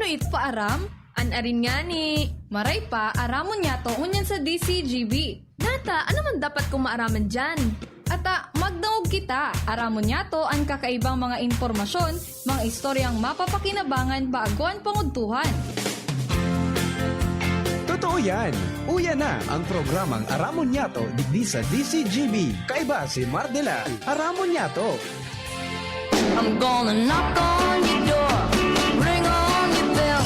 no it paaram? Anarin nga ni maray pa aramon niya to unyan sa DCGB. Nata, ano man dapat kong maaraman dyan? Ata, magdaog kita. Aramon niya to ang kakaibang mga informasyon, mga istoryang mapapakinabangan baaguan pangutuhan. Totoo yan. Uya na ang programang Aramon Yato digdi sa DCGB. Kaiba si Mardela. Aramon Yato. I'm gonna knock on your door, ring on your bell,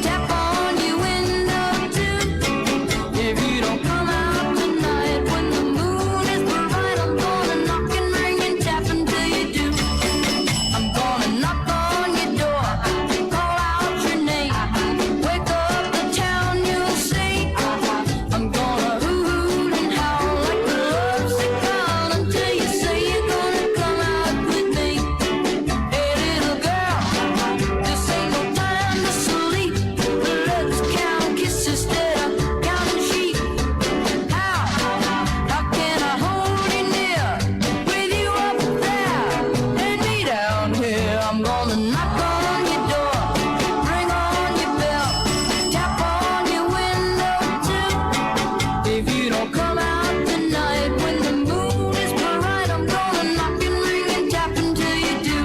tap on your window too. If you don't come out tonight when the moon is bright, I'm gonna knock and ring and tap until you do. I'm gonna knock on your door, call out your name, wake up the town, you'll see. I'm gonna hoot and howl like a lovesick clown until you say you're gonna come out with me. Hey little girl, this ain't no time to sleep. Let's count kisses instead of counting sheep. How can I hold you near with you up there and me down here? I'm gonna knock on your door, ring on your bell, tap on your window too. If you don't come out tonight when the moon is bright, I'm gonna knock and ring and tap until you do.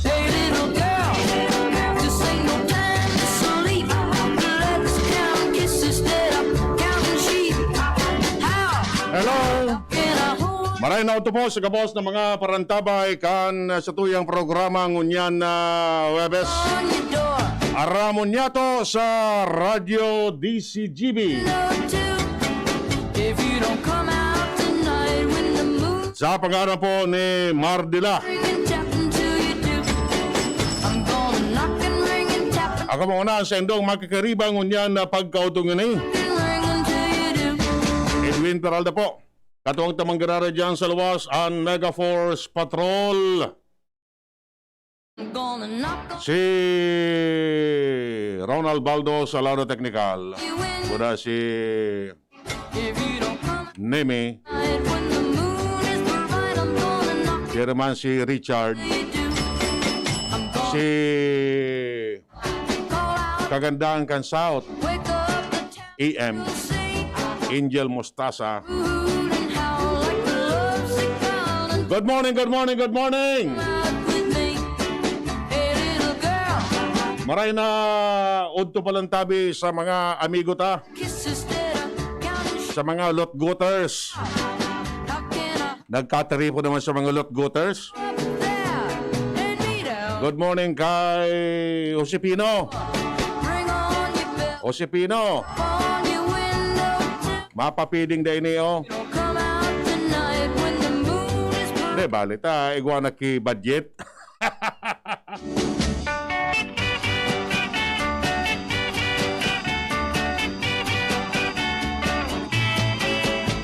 Hey little girl, this ain't no time to sleep. Let's count kisses instead of counting sheep. Hello! Can I hold Maray na ito po sa kabos ng mga parantabay kan sa tuyang programa ngunyan na Webes. on your door? Aramon Yato sa Radyo DCGB. No two. If you don't come out tonight when the moon's Sa pangalan po ni Mardela. ring and tap until you do. I'm gonna knock and ring and tap Ako muna sa indong makikaribang ngunyan na pagkautungan ni and ring until you do. Edwin Peralta po. Katuwang tamang garara dyan sa luwas ang Megaforce Patrol. I'm gonna knock on Si Ronald Baldo sa Laro Technical. you when Kuda si if you don't come Neme. tonight when the moon is bright, I'm gonna knock Si Reman si Richard. you do. I'm gonna Si call out, Kagandang kan South. wake up the town, AM. you'll see. Angel Mostasa. Hoot and howl like a lovesick clown and Good morning, good morning, good morning! out with me. Hey little girl, Maray na udto palang tabi sa mga amigo ta, kisses instead of counting sheep. sa mga lot-gooters. How can I Nagkatari po naman sa mga lot-gooters. up there and me down? Good morning kay Josepino. Ring on your bell, Josepino, on your window too. mapapiling da ini Don't come out tonight when the moon is bright. De, balita, iguana ki budget.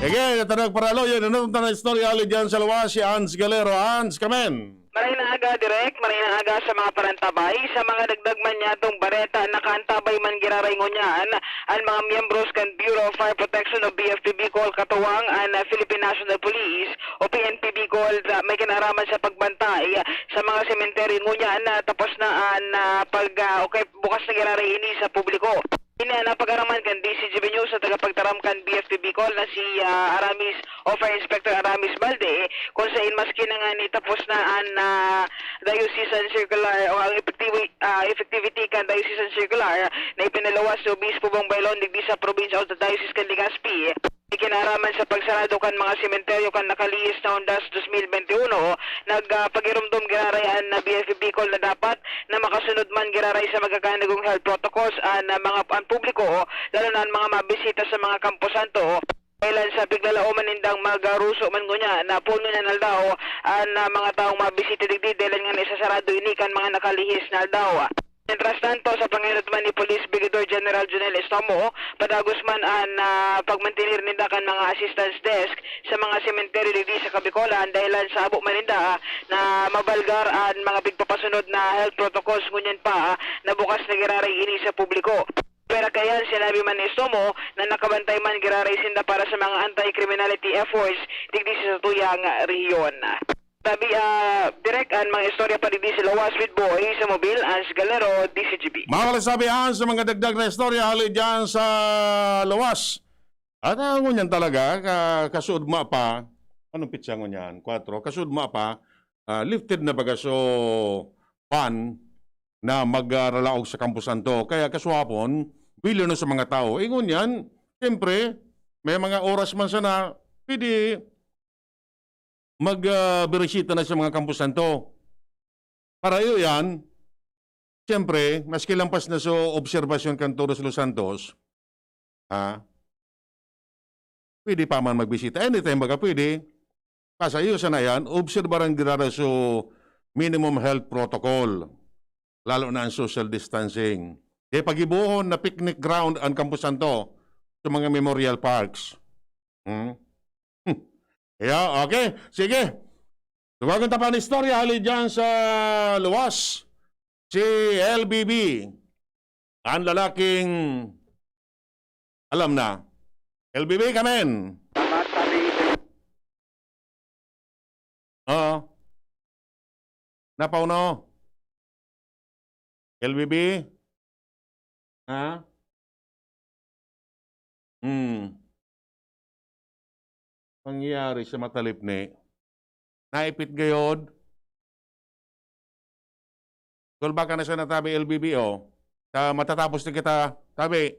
Again, natanag paralo yun. Ano na istorya ulit dyan sa luwas si Hans Galero. Hans, kamen! Maray na aga direct, maray na aga sa mga parantabay, sa mga dagdag man yatong bareta nakaantabay man giraray ngunyan, ang mga miyembros kan Bureau of Fire Protection o BFP Bicol katuwang ang Philippine National Police o PNP Bicol may kinaraman sa pagbantay sa mga sementeryo ngunyan na tapos na ang bukas na giraray ini sa publiko. Ini ang napag-araman kan DCGB News sa tagapagtaram kan BFP Bicol na si Aramis o Fire Inspector Aramis Balde kung sa maski na nga ni tapos na ang diocesan circular o ang effectivity kan diocesan circular na ipinalawas sa Obispo Bong Bailon digdi sa probinsya o sa diocese kan Legazpi. Ikinaraman sa pagsarado kan mga sementeryo kan nakalihis na Ondas 2021, nagpagirumdum girarayan na BFP Bicol na dapat na makasunod man giraray sa magaganagong health protocols na mga publiko, lalo na ang mga mabisita sa mga Campo Santo. Kailan sa biglalauman nindang magaruso man ngunya na puno na naldaw ang mga taong mabisita digdi dahil nga isasarado ini kan mga nakalihis na aldaw. Mientras tanto, sa panginatman ni Police Brigadier General Junel Estomo, padagos man an pagmantinir ninda kan mga assistance desk sa mga sementeryo dito sa Kabikolan dahilan sa abo maninda na mabalgar an mga bigpapasunod na health protocols ngunyan pa na bukas na giraray ini sa publiko. Pero kaya sinabi man ni Estomo na nakabantay man giraray sinda para sa mga anti-criminality efforts digdi sa tuyang rehiyon. Tabi, direct ang mga istorya pa digdi sa Lawas with Boy sa mobil, Ans Galero, DCGB. Mga kalasabihan sa mga dagdag na istorya halid dyan sa Lawas. At ang ngunyan talaga, kasudma pa, anong pitsa ngunyan? 4, kasudma pa, lifted na baga so pan na magralaog sa kampusan to. Kaya kaswapon, bilyon na sa mga tao. Ngunyan, siyempre, may mga oras man sana, pwede magberesita na sa mga kampusan to. Para iyo yan, siyempre, maski lampas na so obserbasyon kan Todos Los Santos, pwede pa man magbisita. Anytime baga pwede. Kasi iyo sana yan, obserbaran ginara so minimum health protocol. Lalo na ang social distancing. E pagibuhon na picnic ground ang kampusan to sa mga memorial parks. Yeah, okay. Sige. Tuwagan ta pa ng istorya halid dyan sa Luwas. Si LBB. Ang lalaking alam na. LBB, kamen. Oo. Napauno. LBB? Ha? Pangyayari sa matalip ni naipit gayod. Kulba ka na siya na tabi LBB o. Sa matatapos na kita tabi.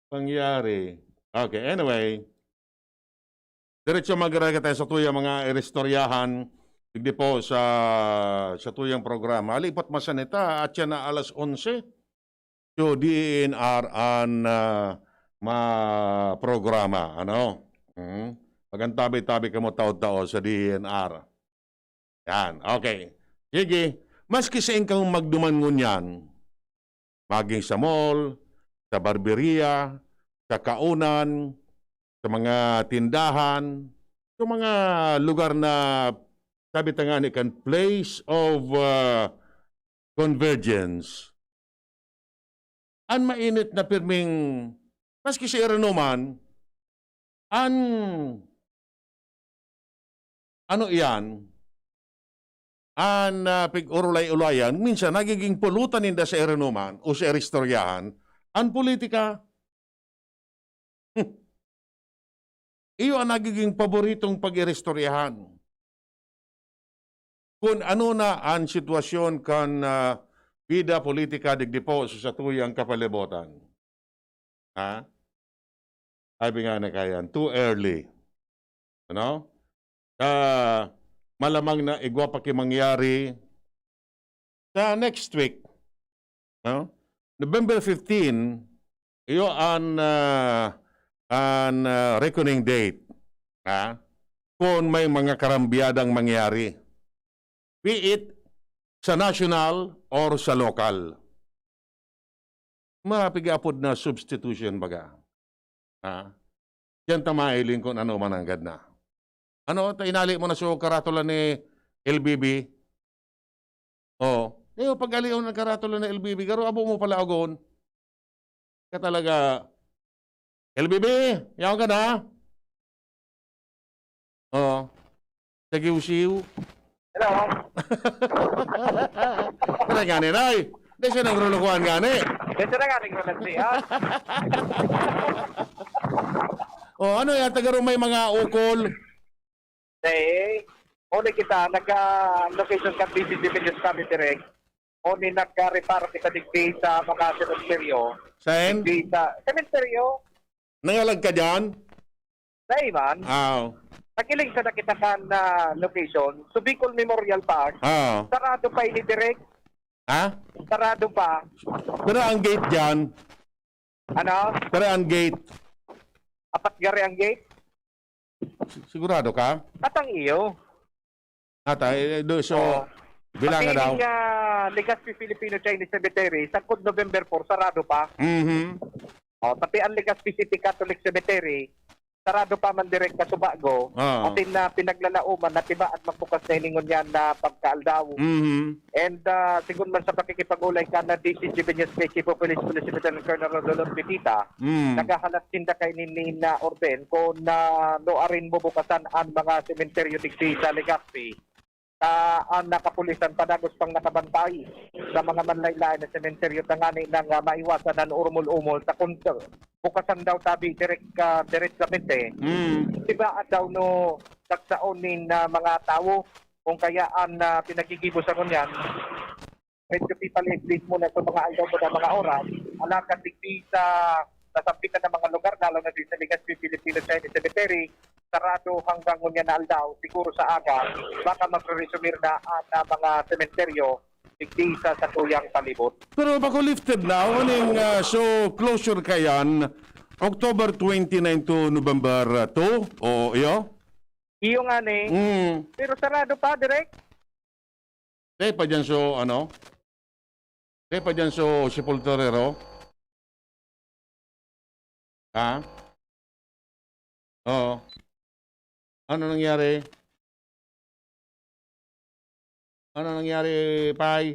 Pangyayari. Okay, anyway. Diretso mag-araga tayo sa tuyang mga irestoryahan. Hindi po sa tuyang programa. Alipat masanita at yan na alas 11. So, DNR ang ma-programa. Ano? Pagantabi-tabi ka mo tao-tao sa DNR. Yan. Okay. Sige. Maski sa kang magdumangon yan, maging sa mall, sa barberia, sa kaunan, sa mga tindahan, sa mga lugar na sabi tangani kan place of convergence. Ang mainit na pirming maski sa Iranuman, ano iyan, pig-urulay-ulayan, minsan nagiging pulutan ninda sa Iranuman o sa Eristoryahan, ang politika. Iyo ang nagiging paboritong pag-Eristoryahan. Kung ano na ang sitwasyon kan bida politika digdi po sa tuyang kapalibutan. Ha? Sabi nga na kayan, too early. Ano? Malamang na igwa pa kimangyari sa next week. No? November 15, iyo ang reckoning date. Ha? Kung may mga karambiyadang mangyari. Be it sa national or sa local. Mapigapod na substitution baga. Diyan tamailing kung ano mananggad na. Ano, inali mo na so karatula ni LBB? Pag aliw ng karatula ni LBB, garo abo mo pala agon. Ka talaga, LBB, yaw ka na? Sagiw-siw. Hello. Kaya gani, Nay. Hindi siya nagrulukuhan gani. Dito na nga naglalagsi, ha? Ano yan? Tagaro may mga ukol. Oni kita, nagka-location ka BCGP Discovery Direct. Oni nagka-reparo kita digdi sa mga sementeryo. Sen? Digdi sa sementeryo. Nangalag ka dyan? Dahil man, nagiling sa nakita kan na location, Subicol Memorial Park. Sarado pa ini direct. Sarado pa. Pero ang gate dyan. Ano? Pero ang gate. Apat gari ang gate. Sigurado ka? At ang iyo. So, bilang nga daw. Pag Legazpi Filipino-Chinese Cemetery, sagkod November 4, sarado pa. Mhm. Pati ang Legazpi City Catholic Cemetery, sarado pa man direct ka Subago. Atin na pinaglalauman na tibaan magbukas na iningon yan na pagkaaldaw. Mhm. And sigun man sa pakikipag-ulay ka na DCG Vinyas Chief of Police Lieutenant Colonel Rodolfo Petita, nagahalat tinda kay ni na orden kung na noarin mo bukasan ang mga sementeryo digdi sa Legazpi. Ang nakapulisan padagos pang nakabantay sa mga manlaylay na sementeryo tangani nang maiwasan ang urmul-umol sa kunto. Bukasan daw tabi direktamente. Diba daw no sagsaonin na mga tao kung kaya ang pinagigibo sa kunyan. Medyo pipalit muna sa mga aldaw mo na mga oras. Alakan digdi sa nasampitan ng mga lugar, lalo na din sa Legazpi Filipino-Chinese Cemetery, sarado hanggang ngunya na aldaw, siguro sa aga, baka magre-resumir na ang mga sementeryo digdi sa tuyang palibot. Pero bako lifted na, uning so closure kayan, October 29 to November 2, o iyo? Iyo nga ni, pero sarado pa, direct. Kaya pa dyan so, ano? Kaya pa dyan so, Sepulturero? Ha? Oo. Ano nangyari? Ano nangyari, Pai?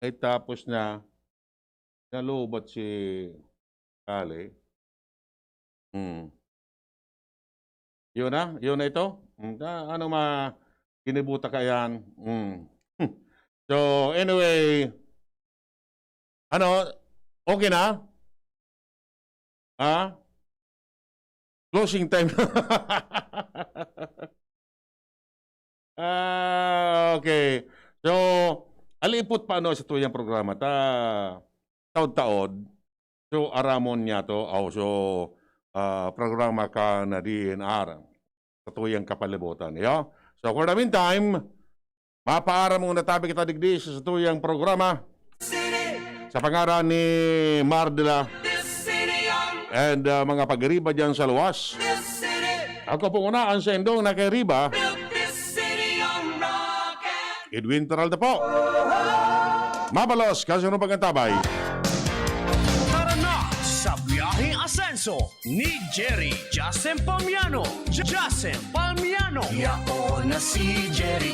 Ay tapos na nalubot si Kale. Yun na? Yun na ito? Ano kinibuta ka yan? So, anyway, ano, okay na? Ha? Closing time. Okay. So, alipot pa ano sa tuyang programa. Taod-taod. So, aramon niya to. So, programa ka na DNR sa tuyang kapalibutan. Yeah? So, for the meantime, mapaaram mong natabi kita digdi sa tuyang programa sa pangaran ni Mardela and mga pagriba dyan sa luwas. Ako po muna ang sendong na kay Riba. Edwin Teralda po. Mabalos, kasunod pagkantabay. Tara na sa Biyaheng Asenso ni Jerry Jacen Palmiano. Jacen Palmiano. Yako na si Jerry